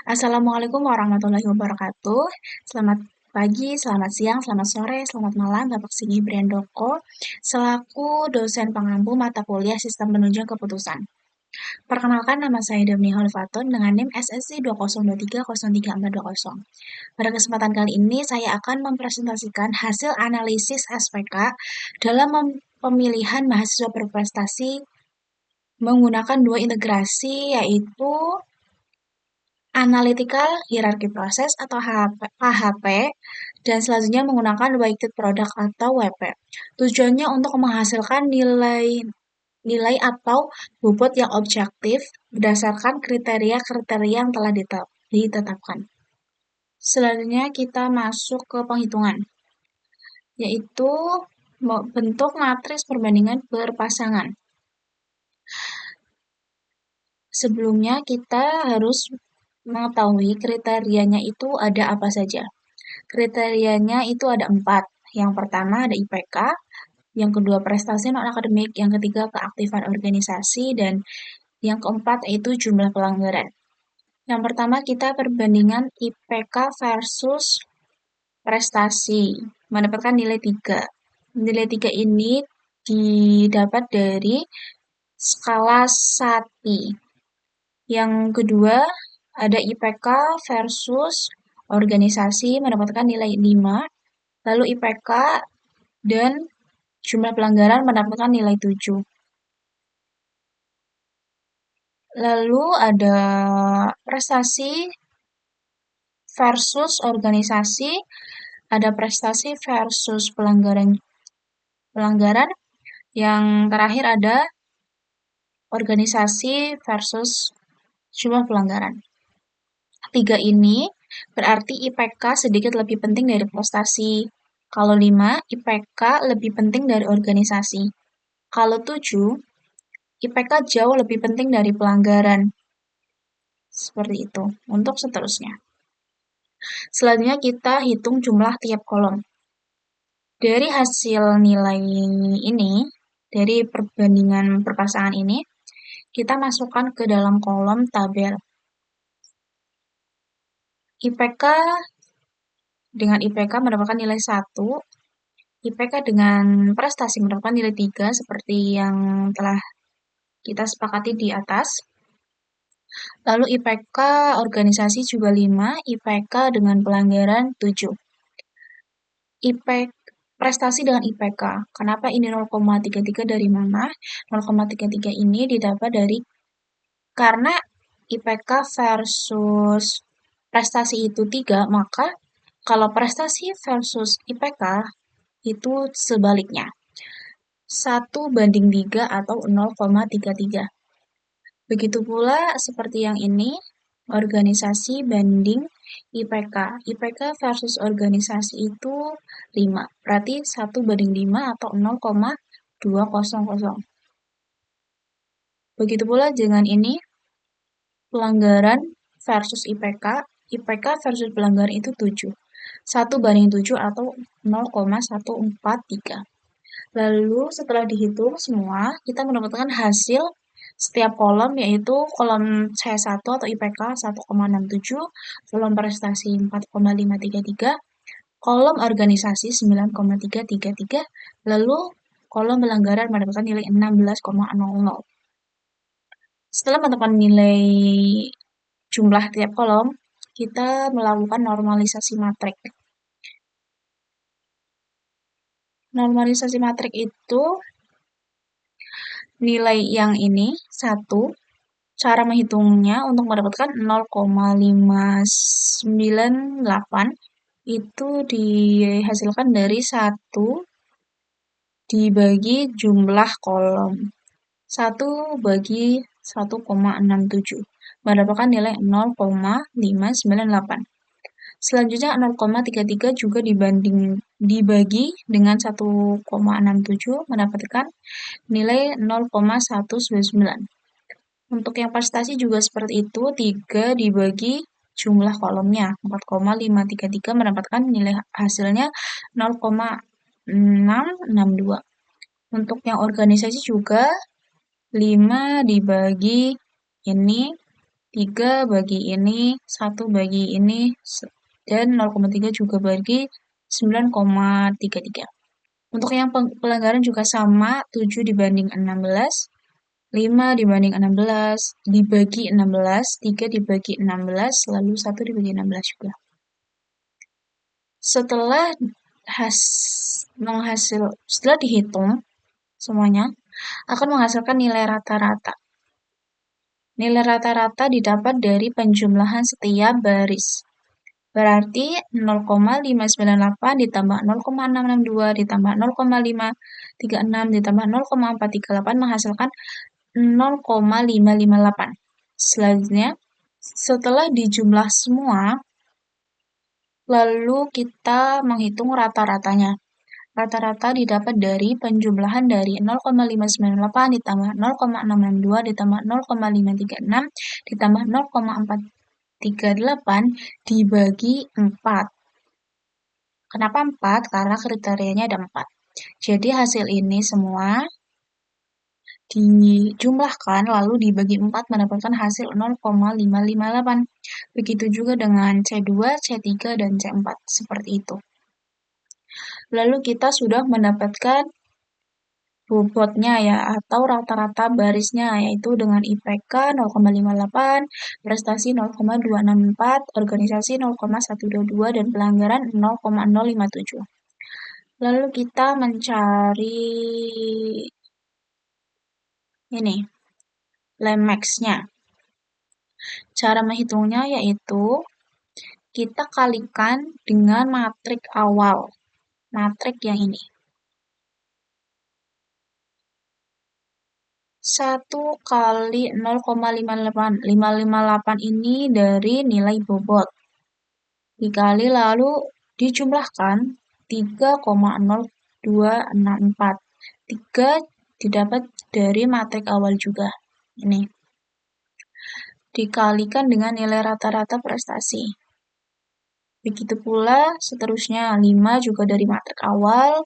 Assalamualaikum warahmatullahi wabarakatuh. Selamat pagi, selamat siang, selamat sore, selamat malam, Bapak Sigi Brandoko, selaku dosen pengampu mata kuliah Sistem Penunjang Keputusan. Perkenalkan, nama saya Damni Holifaton dengan NIM SSI 2023030420. Pada kesempatan kali ini, saya akan mempresentasikan hasil analisis SPK dalam pemilihan mahasiswa berprestasi menggunakan dua integrasi, yaitu Analytical Hierarchy Process atau AHP, dan selanjutnya menggunakan Weighted Product atau WP. Tujuannya untuk menghasilkan nilai atau bobot yang objektif berdasarkan kriteria-kriteria yang telah ditetapkan. Selanjutnya kita masuk ke penghitungan, yaitu bentuk matriks perbandingan berpasangan. Sebelumnya kita harus mengetahui kriterianya itu ada apa saja. Kriterianya itu ada 4. Yang pertama ada IPK, yang kedua prestasi non-akademik, yang ketiga keaktifan organisasi, dan yang keempat yaitu jumlah pelanggaran. Yang pertama kita perbandingan IPK versus prestasi, mendapatkan nilai 3. Nilai 3 ini didapat dari skala SATI. Yang kedua ada IPK versus organisasi mendapatkan nilai 5, lalu IPK dan jumlah pelanggaran mendapatkan nilai 7. Lalu ada prestasi versus organisasi, ada prestasi versus pelanggaran, yang terakhir ada organisasi versus jumlah pelanggaran. 3 ini berarti IPK sedikit lebih penting dari prestasi. Kalau 5, IPK lebih penting dari organisasi. Kalau 7, IPK jauh lebih penting dari pelanggaran. Seperti itu. Untuk seterusnya. Selanjutnya kita hitung jumlah tiap kolom. Dari hasil nilai ini, dari perbandingan berpasangan ini, kita masukkan ke dalam kolom tabel. IPK dengan IPK mendapatkan nilai 1, IPK dengan prestasi mendapatkan nilai 3 seperti yang telah kita sepakati di atas. Lalu IPK organisasi juga 5, IPK dengan pelanggaran 7. IPK prestasi dengan IPK. Kenapa ini 0,33 dari mana? 0,33 ini didapat dari karena IPK versus prestasi itu 3, maka kalau prestasi versus IPK itu sebaliknya. 1:3 atau 0,33. Begitu pula seperti yang ini, organisasi banding IPK. IPK versus organisasi itu 5. Berarti 1:5 atau 0,200. Begitu pula dengan ini, pelanggaran versus IPK. IPK versus pelanggaran itu 7. 1:7 atau 0,143. Lalu setelah dihitung semua, kita mendapatkan hasil setiap kolom, yaitu kolom C1 atau IPK 1,67, kolom prestasi 4,533, kolom organisasi 9,333, lalu kolom pelanggaran mendapatkan nilai 16,00. Setelah menentukan nilai jumlah tiap kolom, kita melakukan normalisasi matrik. Normalisasi matrik itu nilai yang ini 1, cara menghitungnya untuk mendapatkan 0,598 itu dihasilkan dari 1 dibagi jumlah kolom. 1 bagi 1,67 mendapatkan nilai 0,598. Selanjutnya 0,33 juga dibagi dengan 1,67 mendapatkan nilai 0,199. Untuk yang prestasi juga seperti itu, 3 dibagi jumlah kolomnya, 4,533 mendapatkan nilai hasilnya 0,662. Untuk yang organisasi juga 5 dibagi ini 3 bagi ini, 1 bagi ini, dan 0,3 juga bagi 9,33. Untuk yang pelanggaran juga sama, 7 dibanding 16, 5 dibanding 16, dibagi 16, 3 dibagi 16, lalu 1 dibagi 16 juga. Setelah setelah dihitung semuanya, akan menghasilkan nilai rata-rata. Nilai rata-rata didapat dari penjumlahan setiap baris. Berarti 0,598 ditambah 0,662 ditambah 0,536 ditambah 0,438 menghasilkan 0,558. Selanjutnya, setelah dijumlah semua, lalu kita menghitung rata-ratanya. Rata-rata didapat dari penjumlahan dari 0,598 ditambah 0,662 ditambah 0,536 ditambah 0,438 dibagi 4. Kenapa 4? Karena kriterianya ada 4. Jadi hasil ini semua dijumlahkan lalu dibagi 4 mendapatkan hasil 0,558. Begitu juga dengan C2, C3, dan C4. Seperti itu. Lalu kita sudah mendapatkan bobotnya ya, atau rata-rata barisnya, yaitu dengan IPK 0,58, prestasi 0,264, organisasi 0,122, dan pelanggaran 0,057. Lalu kita mencari ini, Lemax-nya. Cara menghitungnya yaitu kita kalikan dengan matrik awal. Matrik yang ini. 1 kali 0,558. 558 ini dari nilai bobot. Dikali lalu dijumlahkan 3,0264. 3 didapat dari matrik awal juga. Ini. Dikalikan dengan nilai rata-rata prestasi. Begitu pula seterusnya 5 juga dari matrik awal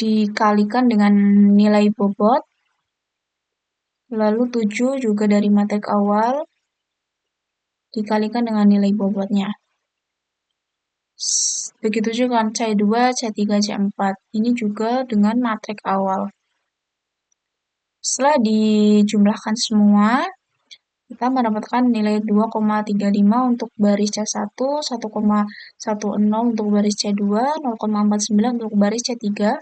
dikalikan dengan nilai bobot, lalu 7 juga dari matrik awal dikalikan dengan nilai bobotnya. Begitu juga C2, C3, C4. Ini juga dengan matrik awal. Setelah dijumlahkan semua, kita mendapatkan nilai 2,35 untuk baris C1, 1,10 untuk baris C2, 0,49 untuk baris C3,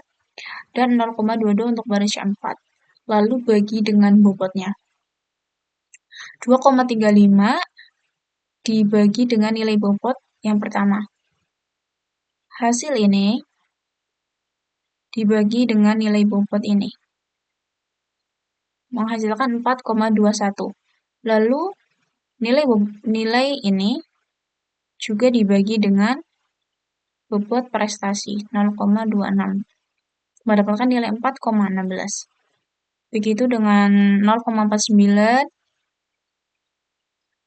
dan 0,22 untuk baris C4. Lalu bagi dengan bobotnya. 2,35 dibagi dengan nilai bobot yang pertama. Hasil ini dibagi dengan nilai bobot ini. Menghasilkan 4,21. Lalu nilai ini juga dibagi dengan bobot prestasi 0,26. Mendapatkan nilai 4,16. Begitu dengan 0,49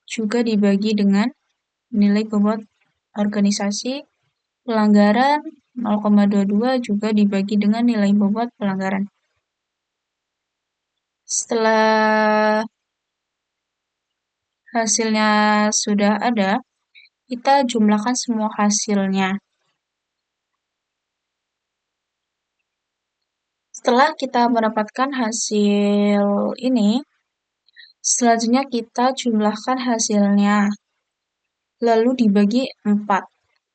juga dibagi dengan nilai bobot organisasi pelanggaran 0,22 juga dibagi dengan nilai bobot pelanggaran. Setelah hasilnya sudah ada, kita jumlahkan semua hasilnya. Setelah kita mendapatkan hasil ini, selanjutnya kita jumlahkan hasilnya. Lalu dibagi 4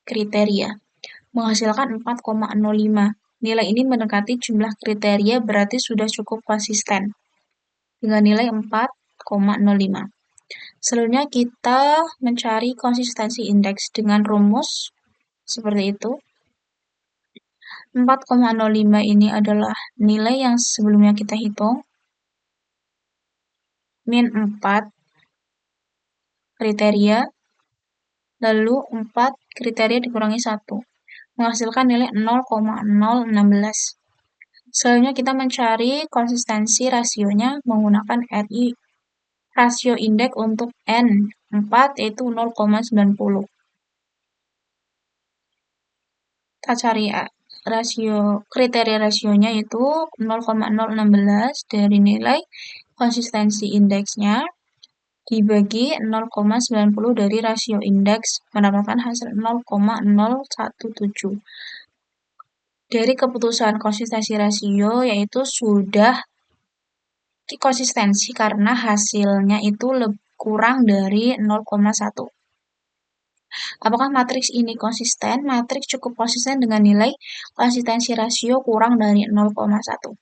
kriteria. Menghasilkan 4,05. Nilai ini mendekati jumlah kriteria berarti sudah cukup konsisten. Dengan nilai 4,05. Selanjutnya kita mencari konsistensi indeks dengan rumus seperti itu. 4,05 ini adalah nilai yang sebelumnya kita hitung. Min 4 kriteria. Lalu 4 kriteria dikurangi 1. Menghasilkan nilai 0,016. Selanjutnya kita mencari konsistensi rasionya menggunakan RI. Rasio indeks untuk N4 yaitu 0,90. Kita cari kriteria rasionya yaitu 0,016 dari nilai konsistensi indeksnya dibagi 0,90 dari rasio indeks mendapatkan hasil 0,017. Dari keputusan konsistensi rasio yaitu sudah konsistensi karena hasilnya itu kurang dari 0,1. Apakah matriks ini konsisten? Matriks cukup konsisten dengan nilai konsistensi rasio kurang dari 0,1.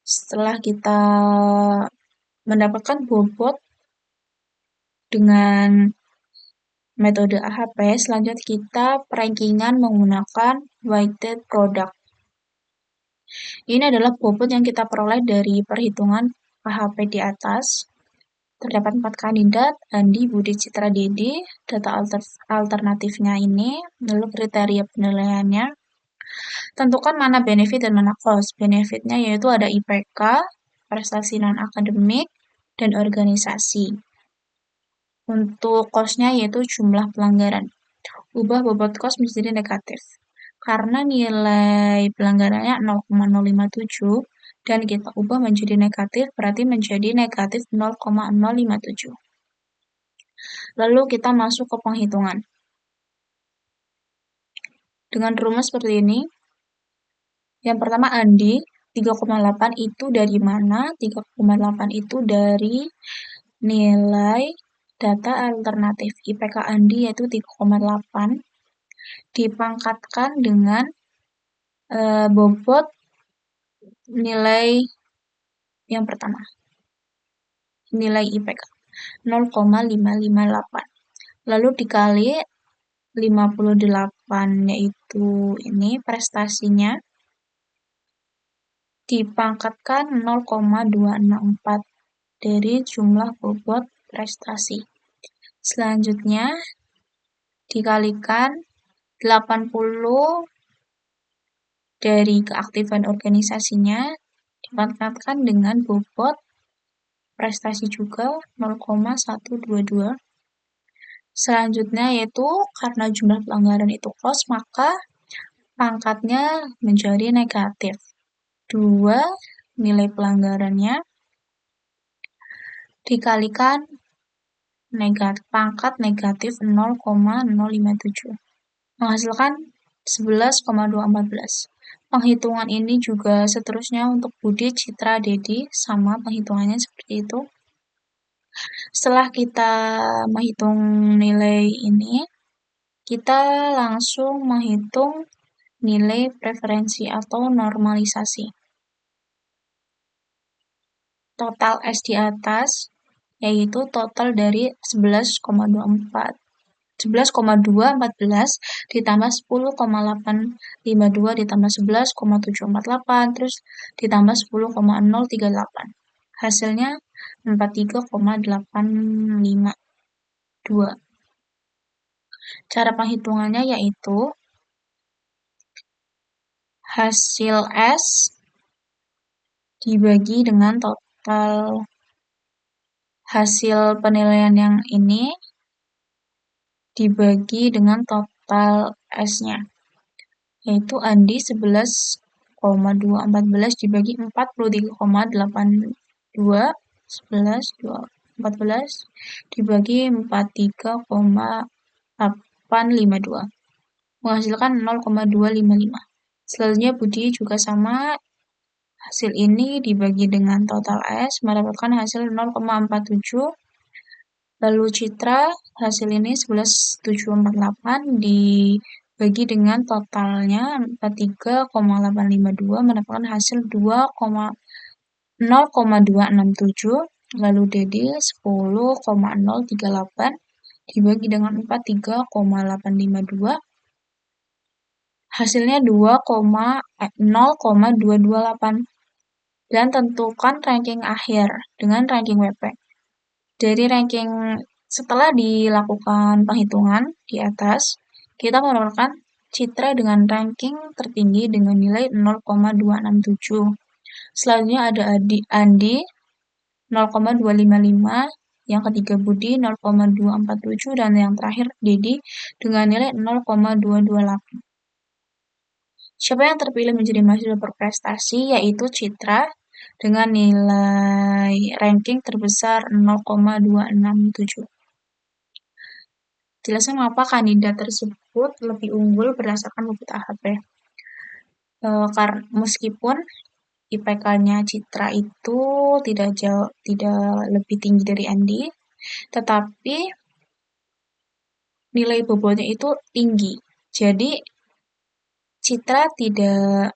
Setelah kita mendapatkan bobot dengan metode AHP, selanjutnya kita perankingan menggunakan weighted product. Ini adalah bobot yang kita peroleh dari perhitungan AHP di atas. Terdapat 4 kandidat, Andi, Budi, Citra, Dedi, data alternatifnya ini, lalu kriteria penilaiannya. Tentukan mana benefit dan mana cost. Benefitnya yaitu ada IPK, prestasi non-akademik, dan organisasi. Untuk cost-nya yaitu jumlah pelanggaran. Ubah bobot cost menjadi negatif. Karena nilai pelanggarannya 0,057 dan kita ubah menjadi negatif, berarti menjadi negatif 0,057. Lalu kita masuk ke penghitungan. Dengan rumus seperti ini, yang pertama Andi, 3,8 itu dari mana? 3,8 itu dari nilai data alternatif. IPK Andi yaitu 3,8 dipangkatkan dengan bobot nilai yang pertama. Nilai IPK 0,558. Lalu dikali 58 yaitu ini prestasinya dipangkatkan 0,264 dari jumlah bobot prestasi. Selanjutnya dikalikan 80 dari keaktifan organisasinya dipangkatkan dengan bobot prestasi juga 0,122. Selanjutnya yaitu karena jumlah pelanggaran itu cost, maka pangkatnya menjadi negatif. 2 nilai pelanggarannya dikalikan pangkat negatif 0,057 menghasilkan 11,214. Penghitungan ini juga seterusnya untuk Budi, Citra, Dedi, sama penghitungannya seperti itu. Setelah kita menghitung nilai ini, kita langsung menghitung nilai preferensi atau normalisasi. Total S di atas yaitu total dari 11,214 ditambah 10,852 ditambah 11,748 terus ditambah 10,038. Hasilnya 43,852. Cara penghitungannya yaitu hasil S dibagi dengan total hasil penilaian yang ini dibagi dengan total S-nya. Yaitu Andi 11,214 dibagi 43,82 14 dibagi 43,852 menghasilkan 0,255. Selanjutnya Budi juga sama, hasil ini dibagi dengan total S mendapatkan hasil 0,47. Lalu Citra, hasil ini 11,748 dibagi dengan totalnya 43,852 mendapatkan hasil 0,267. Lalu Dedi 10,038 dibagi dengan 43,852 hasilnya 0,228. Dan tentukan ranking akhir dengan ranking WP. Dari ranking setelah dilakukan penghitungan di atas, kita mendapatkan Citra dengan ranking tertinggi dengan nilai 0,267. Selanjutnya ada Andi 0,255, yang ketiga Budi 0,247 dan yang terakhir Dedi dengan nilai 0,228. Siapa yang terpilih menjadi mahasiswa berprestasi yaitu Citra dengan nilai ranking terbesar 0,267. Jelasnya mengapa kandidat tersebut lebih unggul berdasarkan bobot AHP. Karena meskipun IPK-nya Citra itu tidak lebih tinggi dari Andi, tetapi nilai bobotnya itu tinggi. Jadi Citra tidak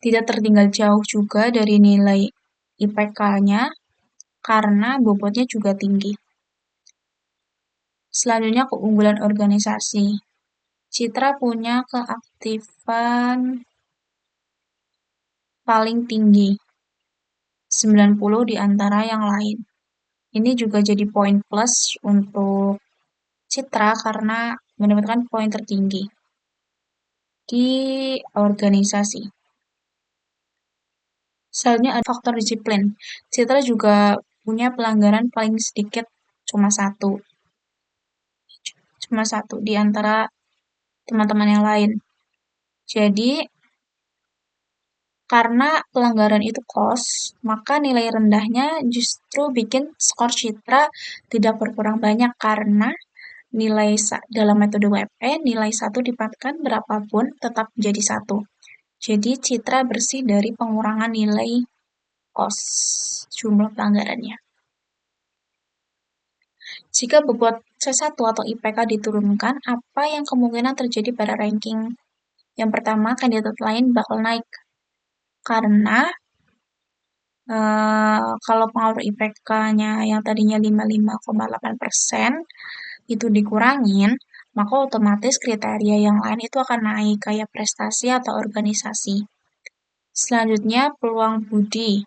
tertinggal jauh juga dari nilai IPK-nya karena bobotnya juga tinggi. Selanjutnya keunggulan organisasi. Citra punya keaktifan paling tinggi, 90 di antara yang lain. Ini juga jadi poin plus untuk Citra karena mendapatkan poin tertinggi di organisasi. Selanjutnya ada faktor disiplin. Citra juga punya pelanggaran paling sedikit, cuma satu di antara teman-teman yang lain. Jadi, karena pelanggaran itu kos, maka nilai rendahnya justru bikin skor Citra tidak berkurang banyak karena nilai dalam metode WP, nilai 1 dipatukan berapapun tetap jadi 1. Jadi Citra bersih dari pengurangan nilai kos jumlah pelanggarannya. Jika bobot C1 atau IPK diturunkan, apa yang kemungkinan terjadi pada ranking? Yang pertama, kandidat lain bakal naik. Karena kalau pengaruh IPK-nya yang tadinya 55,8% itu dikurangin, maka otomatis kriteria yang lain itu akan naik, kayak prestasi atau organisasi. Selanjutnya, peluang budi.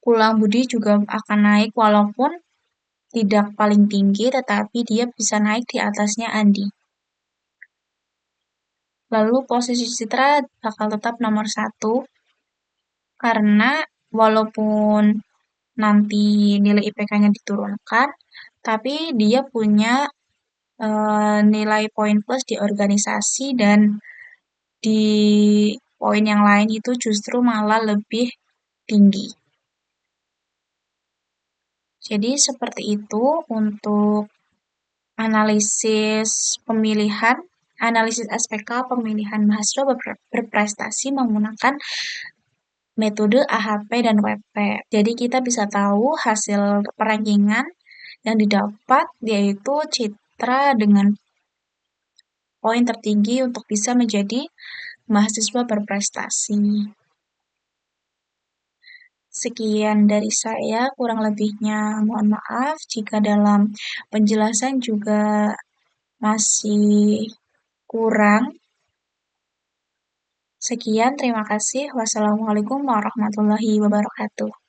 Peluang budi juga akan naik walaupun tidak paling tinggi, tetapi dia bisa naik di atasnya Andi. Lalu posisi Citra bakal tetap nomor 1, karena walaupun nanti nilai IPK-nya diturunkan, tapi dia punya nilai poin plus di organisasi dan di poin yang lain itu justru malah lebih tinggi. Jadi seperti itu untuk analisis SPK pemilihan mahasiswa berprestasi menggunakan metode AHP dan WP. Jadi kita bisa tahu hasil perankingan yang didapat yaitu Citra dengan poin tertinggi untuk bisa menjadi mahasiswa berprestasi. Sekian dari saya, kurang lebihnya mohon maaf jika dalam penjelasan juga masih kurang. Sekian, terima kasih. Wassalamualaikum warahmatullahi wabarakatuh.